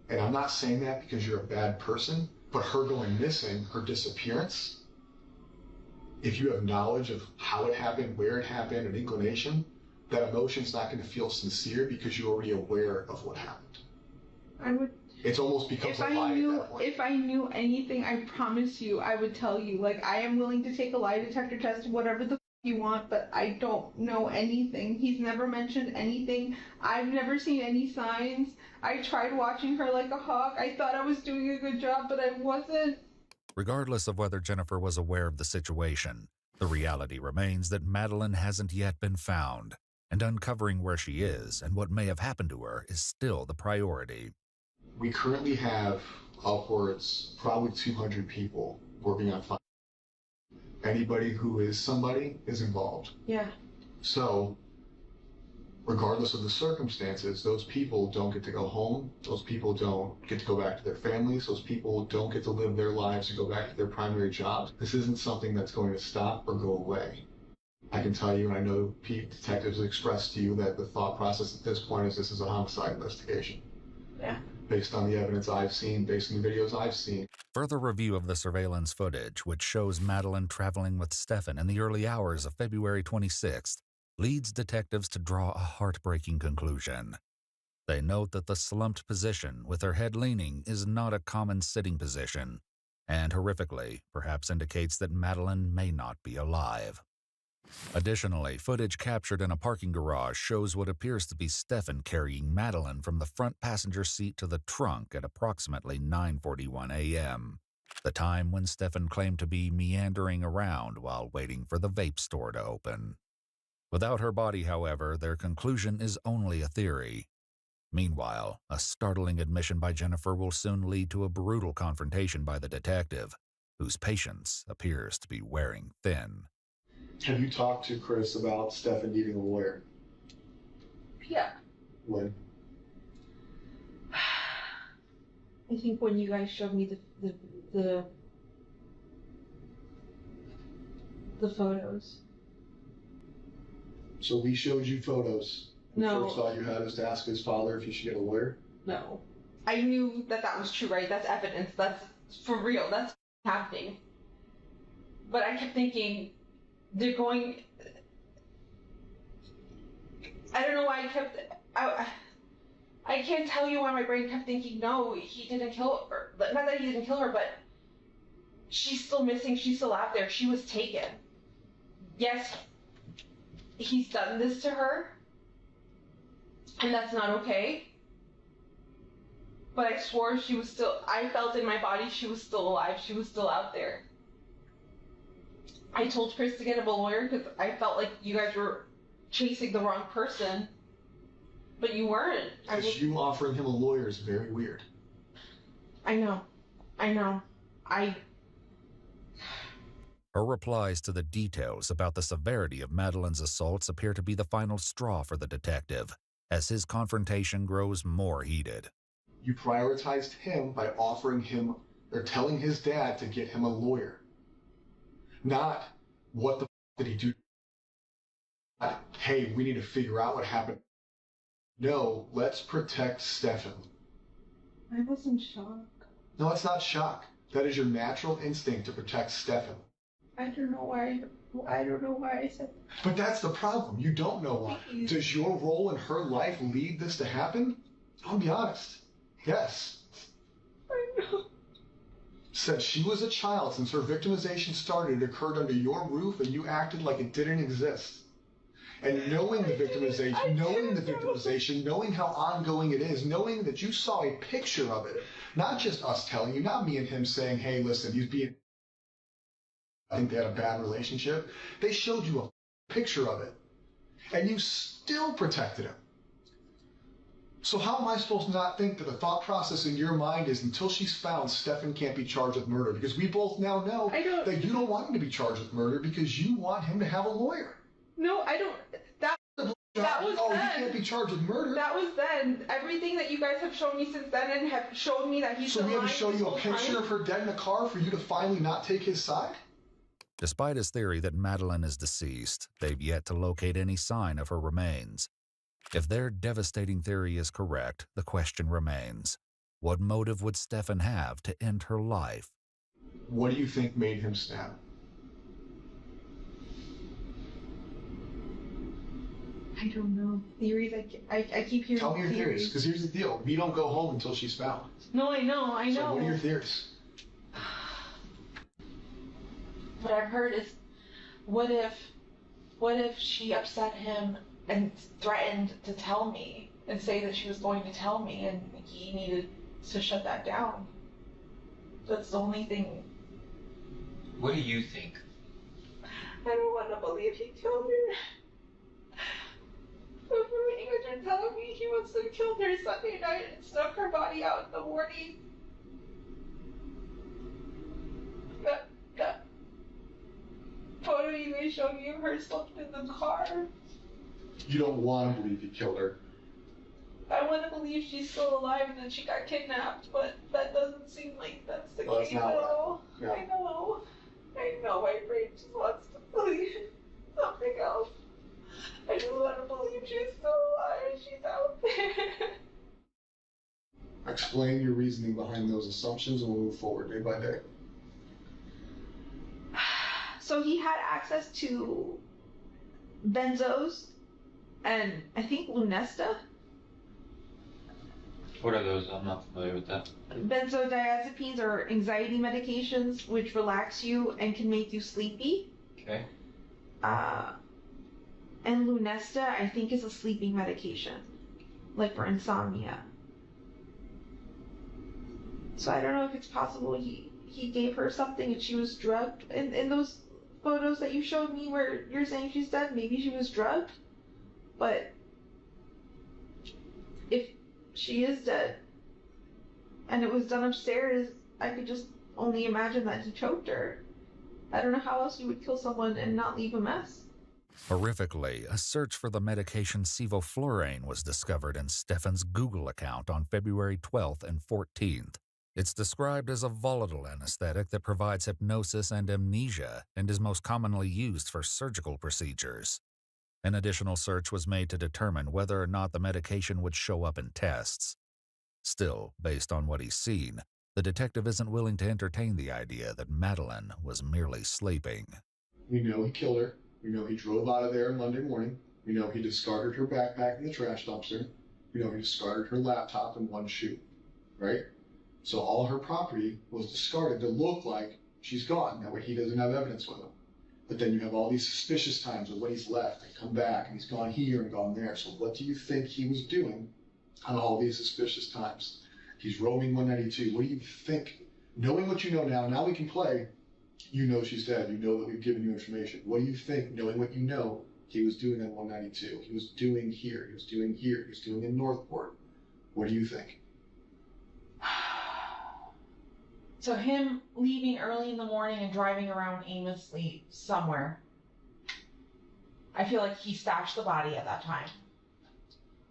And I'm not saying that because you're a bad person, but her going missing, her disappearance, if you have knowledge of how it happened, where it happened, an inclination, that emotion's not going to feel sincere because you're already aware of what happened. I would. It's almost becomes a lie at that point. If I knew anything, I promise you, I would tell you. Like, I am willing to take a lie detector test, whatever the you want, but I don't know anything. He's never mentioned anything. I've never seen any signs. I tried watching her like a hawk. I thought I was doing a good job, but I wasn't. Regardless of whether Jennifer was aware of the situation, the reality remains that Madeline hasn't yet been found, and uncovering where she is and what may have happened to her is still the priority. We currently have upwards, probably 200 people working on finding. Anybody who is somebody is involved. Yeah. So regardless of the circumstances, those people don't get to go home. Those people don't get to go back to their families. Those people don't get to live their lives and go back to their primary jobs. This isn't something that's going to stop or go away. I can tell you, and I know detectives expressed to you that the thought process at this point is this is a homicide investigation. Yeah. Based on the evidence I've seen, based on the videos I've seen. Further review of the surveillance footage, which shows Madeline traveling with Stefan in the early hours of February 26th, leads detectives to draw a heartbreaking conclusion. They note that the slumped position, with her head leaning, is not a common sitting position, and horrifically, perhaps indicates that Madeline may not be alive. Additionally, footage captured in a parking garage shows what appears to be Stefan carrying Madeline from the front passenger seat to the trunk at approximately 9:41 a.m., the time when Stefan claimed to be meandering around while waiting for the vape store to open. Without her body, however, their conclusion is only a theory. Meanwhile, a startling admission by Jennifer will soon lead to a brutal confrontation by the detective, whose patience appears to be wearing thin. Have you talked to Chris about Stefan needing a lawyer? Yeah. When? I think when you guys showed me the photos. So we showed you photos. No. The first thought you had was to ask his father if he should get a lawyer? No. I knew that was true, right? That's evidence. That's for real. That's happening. But I kept thinking, they're going... I don't know why I kept... I can't tell you why my brain kept thinking, no, he didn't kill her. Not that he didn't kill her, but she's still missing. She's still out there. She was taken. Yes, he's done this to her, and that's not okay. But I swore she was still... I felt in my body she was still alive. She was still out there. I told Chris to get him a lawyer because I felt like you guys were chasing the wrong person. But you weren't. Because you offering him a lawyer is very weird. I know. Her replies to the details about the severity of Madeline's assaults appear to be the final straw for the detective, as his confrontation grows more heated. You prioritized him by offering him, or telling his dad to get him a lawyer. Not, what the did he do? Not, hey, we need to figure out what happened. No, let's protect Stefan. I was in shock. No, it's not shock. That is your natural instinct to protect Stefan. I don't know why I said that. But that's the problem. You don't know why. Please. Does your role in her life lead this to happen? I'll be honest. Yes. I know. Since she was a child, since her victimization started, it occurred under your roof and you acted like it didn't exist. And knowing the victimization, knowing how ongoing it is, knowing that you saw a picture of it, not just us telling you, not me and him saying, hey, listen, he's being... I think they had a bad relationship. They showed you a picture of it. And you still protected him. So how am I supposed to not think that the thought process in your mind is until she's found, Stefan can't be charged with murder? Because we both now know that you don't want him to be charged with murder because you want him to have a lawyer. No, I don't. That was then. He can't be charged with murder. That was then. Everything that you guys have shown me since then and have shown me that he's So we had to show you a picture of her dead in a car for you to finally not take his side? Despite his theory that Madeline is deceased, they've yet to locate any sign of her remains. If their devastating theory is correct, the question remains, what motive would Stefan have to end her life? What do you think made him stab? I don't know. Theories, I keep hearing. Tell me your theories, because here's the deal. We don't go home until she's found. No, I know. So what are your theories? What I've heard is, what if she upset him and threatened to tell me and say that she was going to tell me and he needed to shut that down? That's the only thing. What do you think? I don't want to believe he killed her. But when you guys are telling me he must have killed her Sunday night and snuck her body out in the morning. That photo you guys showed me of her slumped in the car. You don't want to believe he killed her. I want to believe she's still alive and that she got kidnapped, but that doesn't seem like that's the Well, case that's at not all. right. Yeah. I know, my brain just wants to believe something else. I just want to believe she's still alive, she's out there. Explain your reasoning behind those assumptions and we'll move forward day by day. So he had access to benzos and I think Lunesta. What are those? I'm not familiar with that. Benzodiazepines are anxiety medications which relax you and can make you sleepy. Okay. And Lunesta, I think, is a sleeping medication, like for insomnia. So I don't know if it's possible he gave her something and she was drugged. In those photos that you showed me where you're saying she's dead, maybe she was drugged. But if she is dead and it was done upstairs, I could just only imagine that he choked her. I don't know how else you would kill someone and not leave a mess. Horrifically, a search for the medication sevoflurane was discovered in Stefan's Google account on February 12th and 14th. It's described as a volatile anesthetic that provides hypnosis and amnesia and is most commonly used for surgical procedures. An additional search was made to determine whether or not the medication would show up in tests. Still, based on what he's seen, the detective isn't willing to entertain the idea that Madeline was merely sleeping. We know he killed her. We know he drove out of there Monday morning. We know he discarded her backpack in the trash dumpster. We know he discarded her laptop and one shoe, right? So all her property was discarded to look like she's gone. That way he doesn't have evidence with him. But then you have all these suspicious times of when he's left and come back and he's gone here and gone there. So what do you think he was doing on all these suspicious times? He's roaming 192. What do you think? Knowing what you know now we can play. You know she's dead. You know that we've given you information. What do you think, knowing what you know, he was doing on 192? He was doing here. He was doing here. He was doing in Northport. What do you think? So him leaving early in the morning and driving around aimlessly somewhere. I feel like he stashed the body at that time.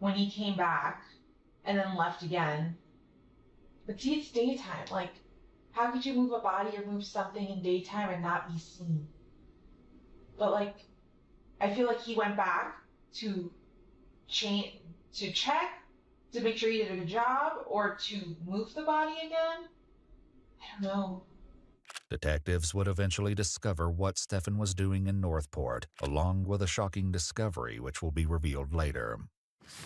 When he came back and then left again. But see, it's daytime. Like, how could you move a body or move something in daytime and not be seen? But like, I feel like he went back to check to make sure he did a good job or to move the body again. I don't know. Detectives would eventually discover what Stefan was doing in Northport, along with a shocking discovery which will be revealed later.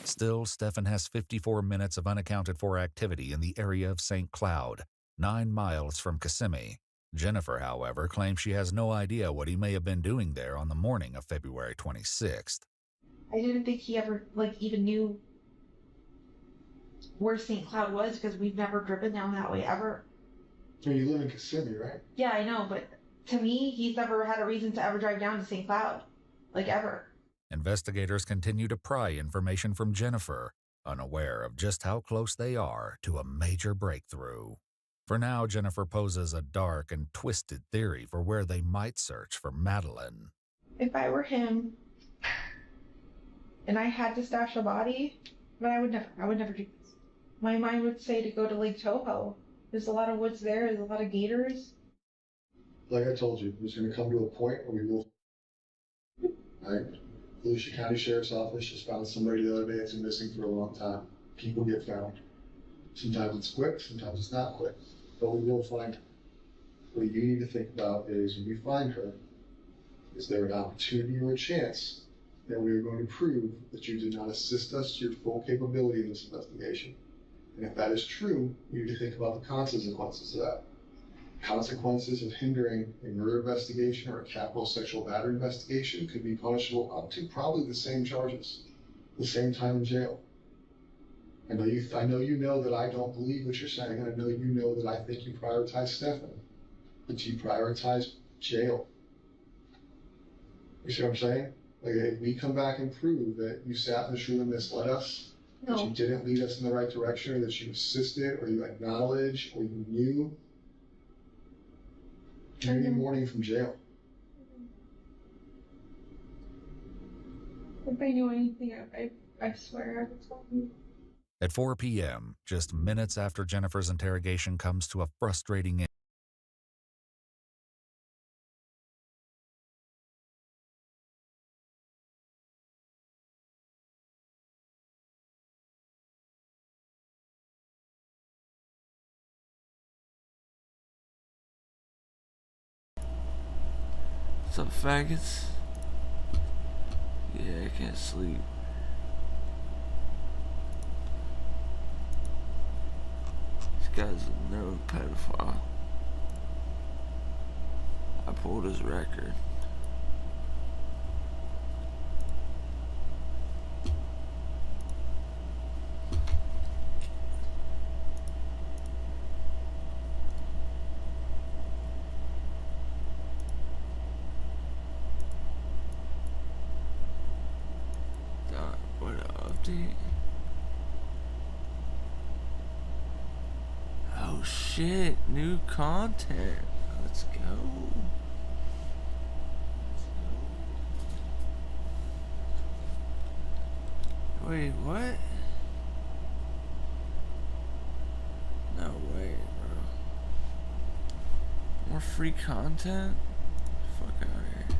Still, Stefan has 54 minutes of unaccounted for activity in the area of St. Cloud, 9 miles from Kissimmee. Jennifer, however, claims she has no idea what he may have been doing there on the morning of February 26th. I didn't think he ever, even knew where St. Cloud was because we've never driven down that way ever. So you live in Kissimmee, right? Yeah, I know, but to me, he's never had a reason to ever drive down to St. Cloud. Ever. Investigators continue to pry information from Jennifer, unaware of just how close they are to a major breakthrough. For now, Jennifer poses a dark and twisted theory for where they might search for Madeline. If I were him, and I had to stash a body, but I would never do this. My mind would say to go to Lake Toho. There's a lot of woods there, there's a lot of gators. Like I told you, it's going to come to a point where we will. Right? Volusia County Sheriff's Office just found somebody the other day that's been missing for a long time. People get found. Sometimes it's quick, sometimes it's not quick. But we will find her. What you need to think about is when we find her, is there an opportunity or a chance that we are going to prove that you did not assist us to your full capability in this investigation? And if that is true, you need to think about the consequences of that. Consequences of hindering a murder investigation or a capital sexual battery investigation could be punishable up to probably the same charges, the same time in jail. I know you know that I don't believe what you're saying, and I know you know that I think you prioritize Stefan, but you prioritize jail. You see what I'm saying? If we come back and prove that you sat in this room and misled us, that you didn't lead us in the right direction, or that you assisted, or you acknowledged, or you knew, you're getting warning from jail. If I knew anything, I swear I would tell you. At 4 p.m., just minutes after Jennifer's interrogation comes to a frustrating end. What's up, faggots? Yeah, I can't sleep. This guy's a known pedophile. I pulled his record. What an update. Oh shit, new content. Let's go. Wait, what? No way, bro. More free content? Fuck out of here.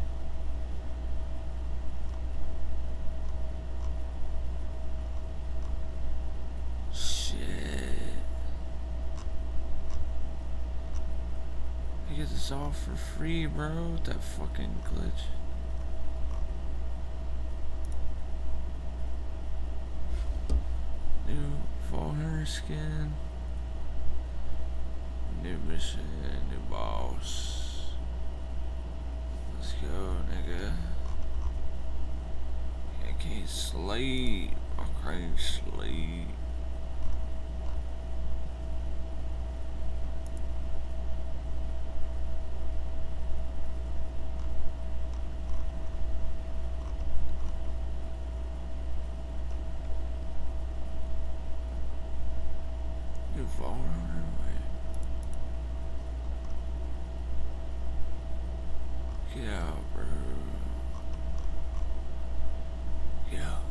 Shit. You get this all for free, bro. With that fucking glitch. New fall hunter skin. New mission, new boss. Let's go, nigga. I can't sleep. I can't sleep. New fall hunter, wait. Get out, bro. Get out.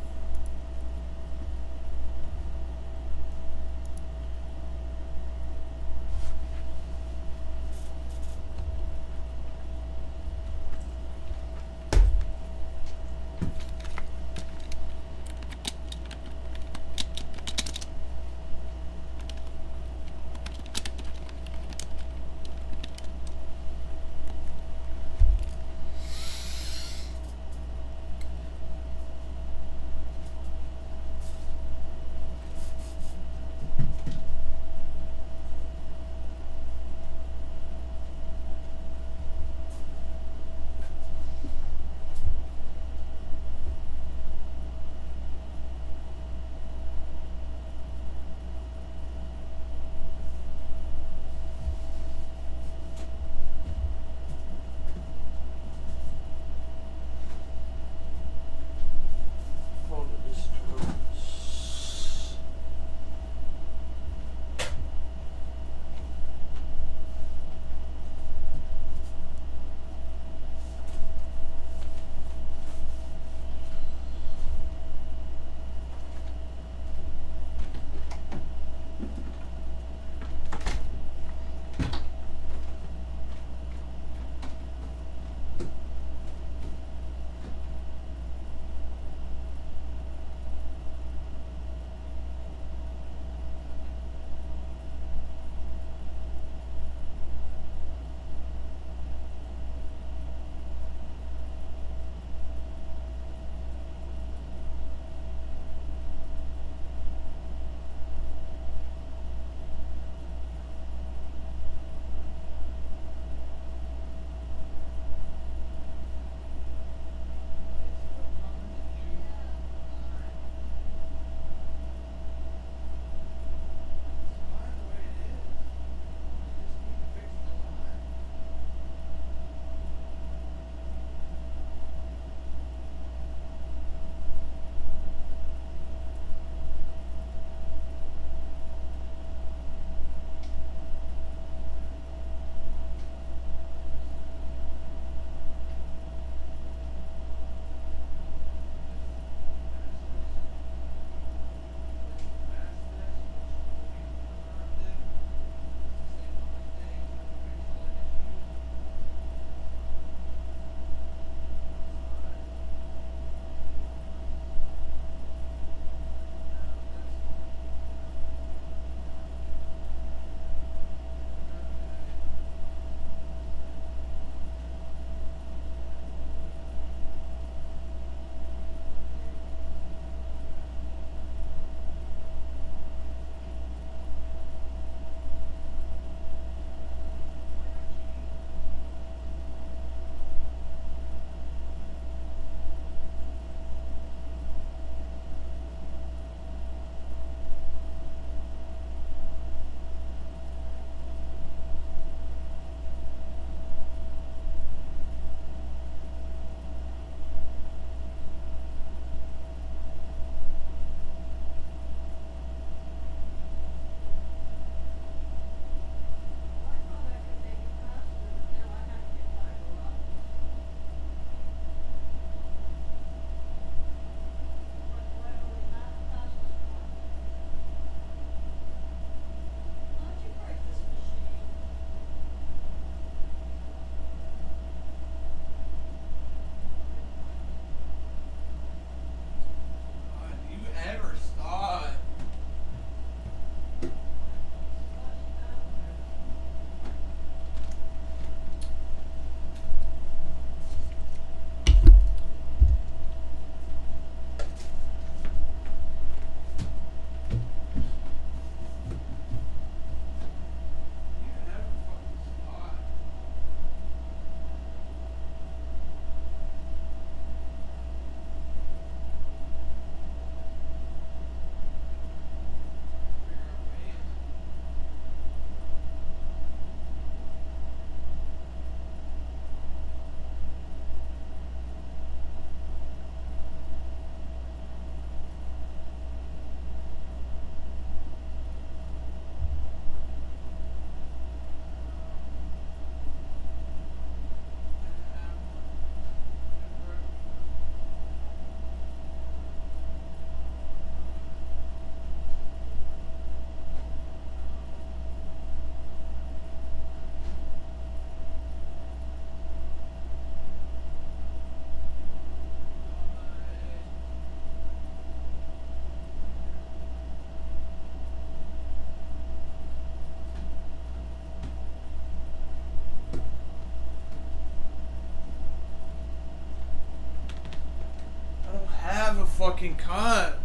fucking cut.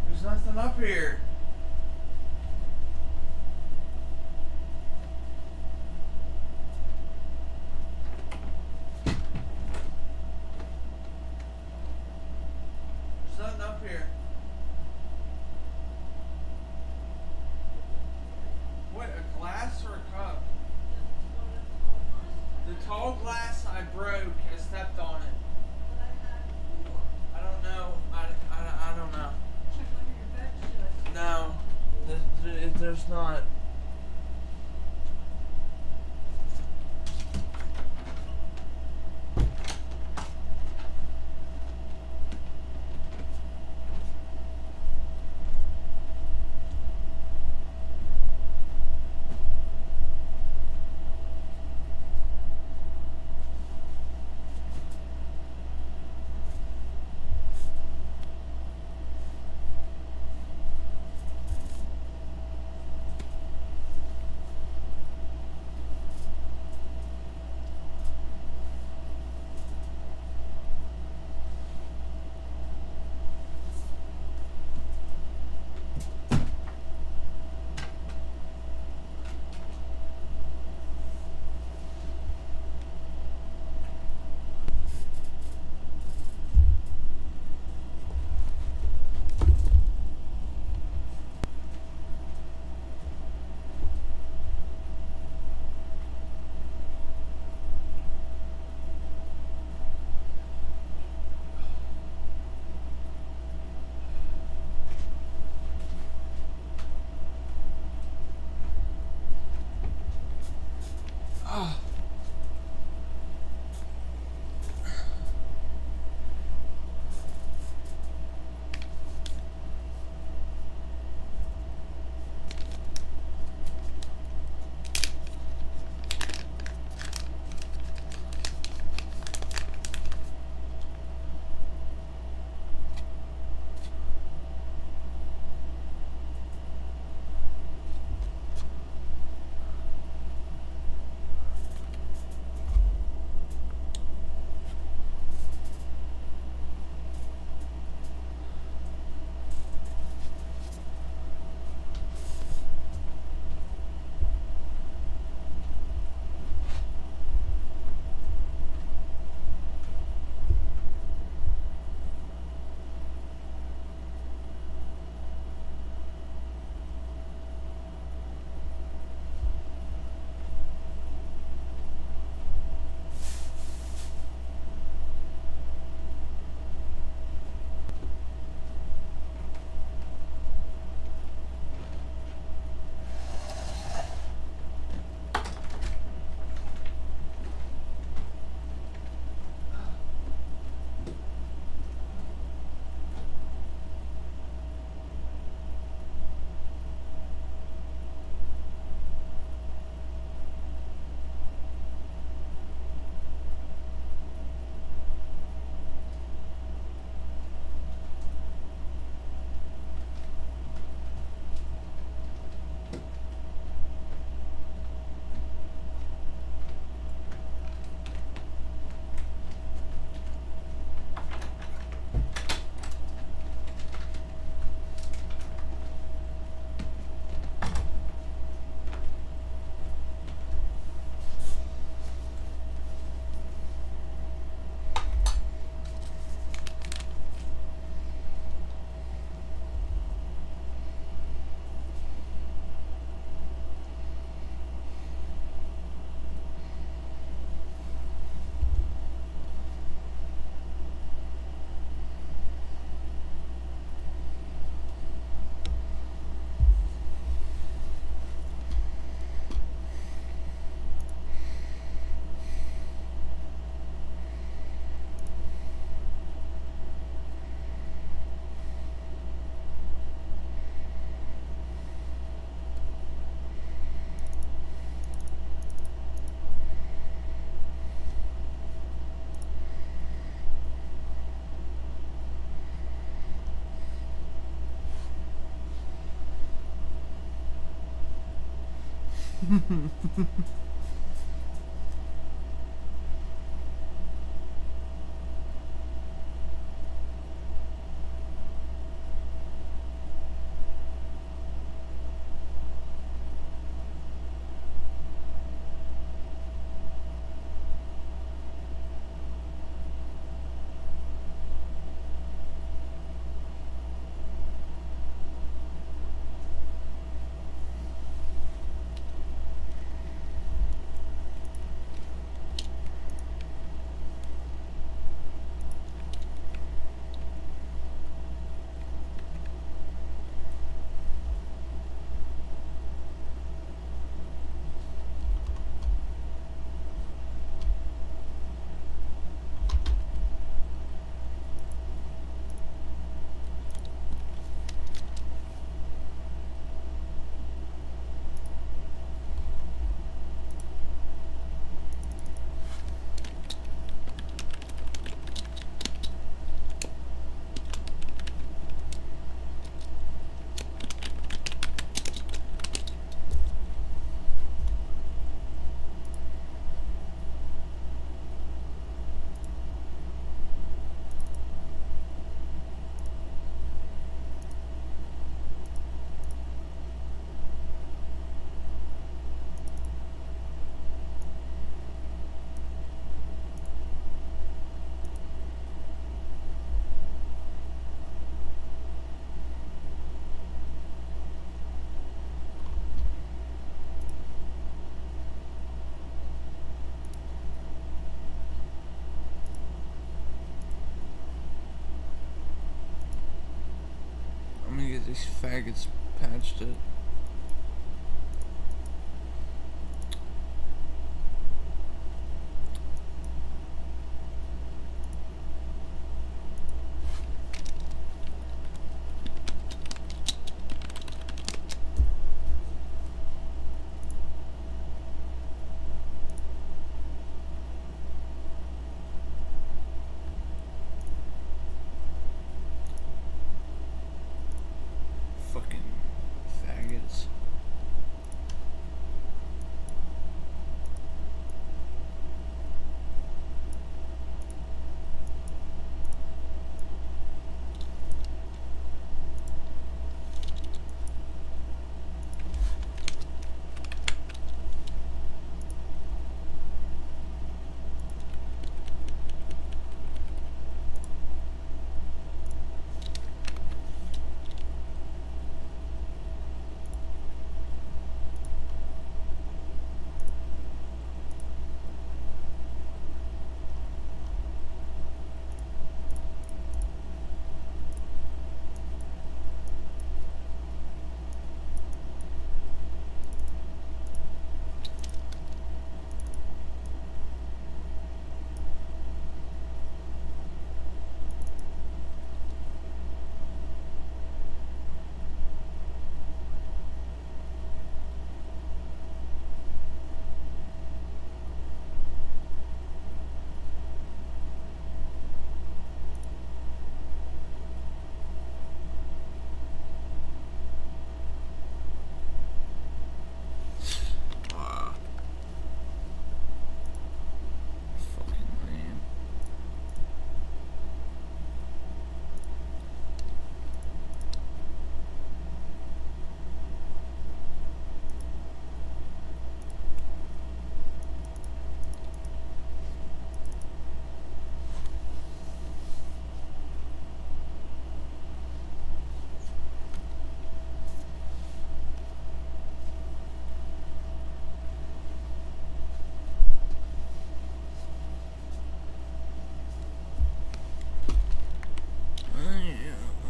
There's nothing up here. There's nothing up here. What, a glass or a cup? The tall glass I broke. I stepped on it. I don't know. I don't know. No, there's not. these faggots patched it. Fucking faggots.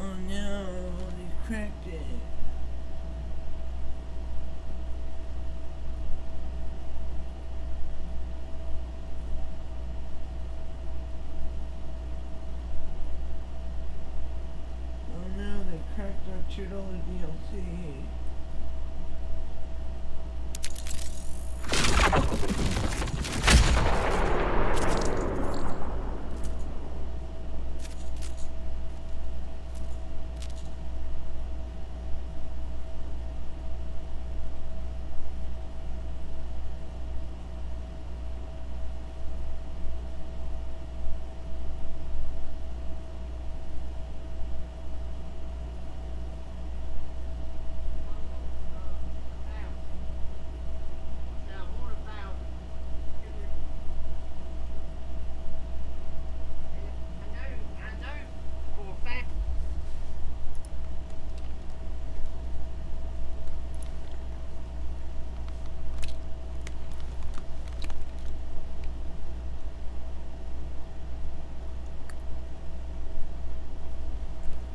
Oh no, he cracked it. Oh no, they cracked our $2 DLC.